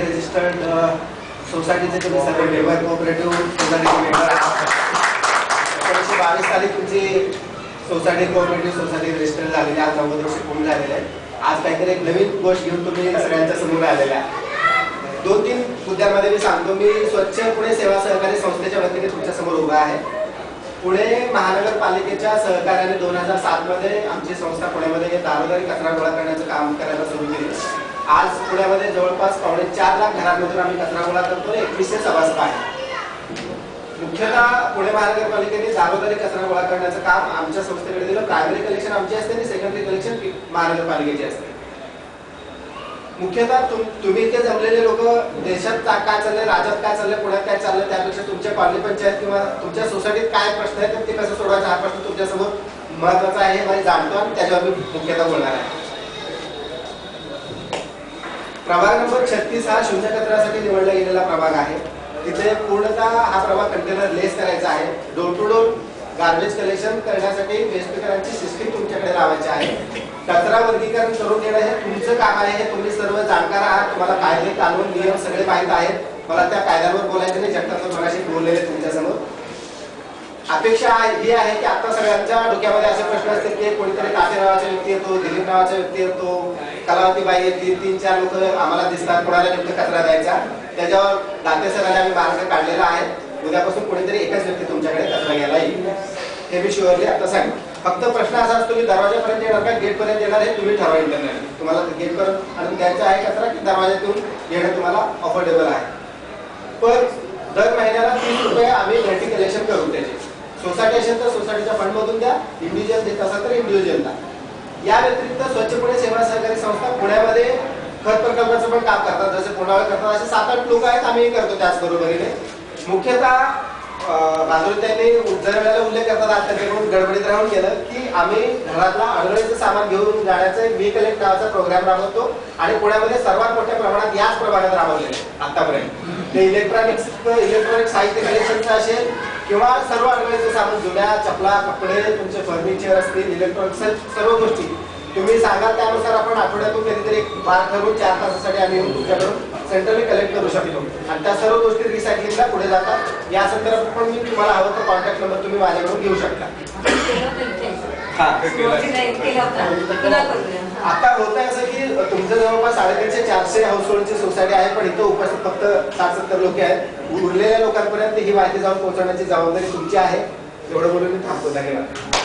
Registered सोसायटीचे तुम्ही सर्व मेंबर कोऑपरेटिव्ह सोसायटी मेंबर 1922 साली तुमची सोसायटी कोऑपरेटिव्ह सोसायटी रजिस्टर झालेली आज 90 वर्ष पूर्ण झालेले आहे. आज काहीतरी एक नवीन गोष्ट घेऊन तुम्ही सगळ्यांच्या समोर आलेले आहे. 2-3 मुद्द्यांमध्ये मी सांगतो. मी स्वच्छ पुणे सेवा सहकारी संस्थेच्या वतीने तुमच्या समोर उभा आहे. पुणे महानगरपालिकेच्या सहकार्याने 2007 मध्ये आमची संस्था पुण्यामध्ये दारोदारी कचरा गोळा करण्याचं काम करायला सुरू केली. आज पुण्यामध्ये जवळपास 4.25 लाख घरांमधून आम्ही कचरा गोळा करतो. 2100 सभासद आहे. मुख्यतः पुणे महानगरपालिकेने दारोदारी कचरा गोळा करण्याचं काम आमच्या संस्थेकडे दिलं. प्रायमरी कलेक्शन आमची असते आणि सेकंडरी कलेक्शन महानगरपालिकेची असते. मुख्यतः तुम्ही इथे जमलेले लोक देशात काय चाललंय, राज्यात काय चाललंय, पुण्यात काय चाललंय त्यापेक्षा तुमच्या कॉलनी पंचायत किंवा तुमच्या सोसायटीत काय प्रश्न आहेत ते कसं सोडवायचा हा प्रश्न तुमच्यासमोर महत्वाचा आहे हे जाणतो आणि त्याच्यावर मी मुख्यतः बोलणार आहे. प्रभाग नंबर 36 हा शून्य कचऱ्यासाठी निवडला गेलेला प्रभाग आहे. तिथे पूर्णतः हा प्रभाग कंटेनर लेस करायचा आहे. Door to door garbage collection करण्यासाठी वेस्ट पिकरांची सिस्टीम तुमच्याकडे लावायची आहे. कचरा वर्गीकरण करून देणं हे तुमचं काम आहे. हे तुम्ही सर्व जाणकार आहात. तुम्हाला कायदे कानून नियम सगळे माहीत आहेत. मला त्या कायद्यांवर बोलायचं नाही. जगताप मगाशी बोललेले तुमच्यासमोर. अपेक्षा ही आहे की आता सगळ्यांच्या डोक्यामध्ये असे प्रश्न असतील की कोणीतरी काटे नावाचा व्यक्ती येतो, दिलीप नावाचा व्यक्ती येतो, कलावती बाई येते, 3-4 लोक आम्हाला दिसतात. कोणाला नेमकं कचरा द्यायचा त्याच्यावर दाते सरांनी आम्ही मार्ग काढलेला आहे. उद्यापासून कोणीतरी एकच व्यक्ती तुमच्याकडे कचरा घ्यायला येईल हे मी शुअरली आता सांगेन. फक्त प्रश्न असा असतो की दरवाजापर्यंत येणार का गेट पर्यंत येणार हे तुम्ही ठरवा. इंटरनेट तुम्हाला गेट पर्यंत आणून द्यायचं आहे कचरा की दरवाजातून येणं तुम्हाला अफोर्डेबल आहे. पण दर महिन्याला 30 रुपये आम्ही घंटी कलेक्शन करू. त्याचे सोसायटी असेल तर सोसायटीच्या फंड मधून द्या, इंडिव्हिज्युअल देत असाल तर इंडिव्हिज्युअलला. या व्यतिरिक्त स्वच्छ पुणे सेवा सहकारी संस्था पुण्यामध्ये खत प्रकल्पाचं पण काम करतात. जसे पुण्यावर करतात असे 7-8 लोक आहेत. आम्ही करतो त्याचबरोबरीने. मुख्यतः बाजूला वेळेला उल्लेख करतात आज त्यांच्याकडून गडबडीत राहून गेलं की आम्ही घरातला अडगळीचं सामान घेऊन जाण्याचा वी कलेक्ट नावाचा प्रोग्राम राबवतो आणि पुण्यामध्ये सर्वात मोठ्या प्रमाणात याच प्रभागात राबवलेले आतापर्यंत. ते इलेक्ट्रॉनिक साहित्य कलेक्शनचं असेल किंवा सर्व अडगळीचं सामान, जुन्या चपला, कपडे, तुमचे फर्निचर असतील, इलेक्ट्रॉनिक सर्व गोष्टी तुम्ही सांगाल त्यानुसार आपण आठवड्यातून कधीतरी एक बार ठरवून 4 तासासाठी आम्ही येऊन तुमच्याकडून सेंट्रली कलेक्ट करू शकतो आणि त्या सर्व गोष्टी रिसायकलिंगला पुढे जातात. या संदर्भात पण मी तुम्हाला हवं तर कॉन्टॅक्ट नंबर तुम्ही माझ्याकडून घेऊ शकता. आता होत आहे असं की तुमचं जवळपास 350-400 हाऊस होल्डची सोसायटी आहे. पण इथं उपस्थित फक्त 60-70 लोक आहेत. उरलेल्या लोकांपर्यंत ही माहिती जाऊन पोहोचवण्याची जबाबदारी तुमची आहे. एवढं बोलून मी थांबतो. धन्यवाद.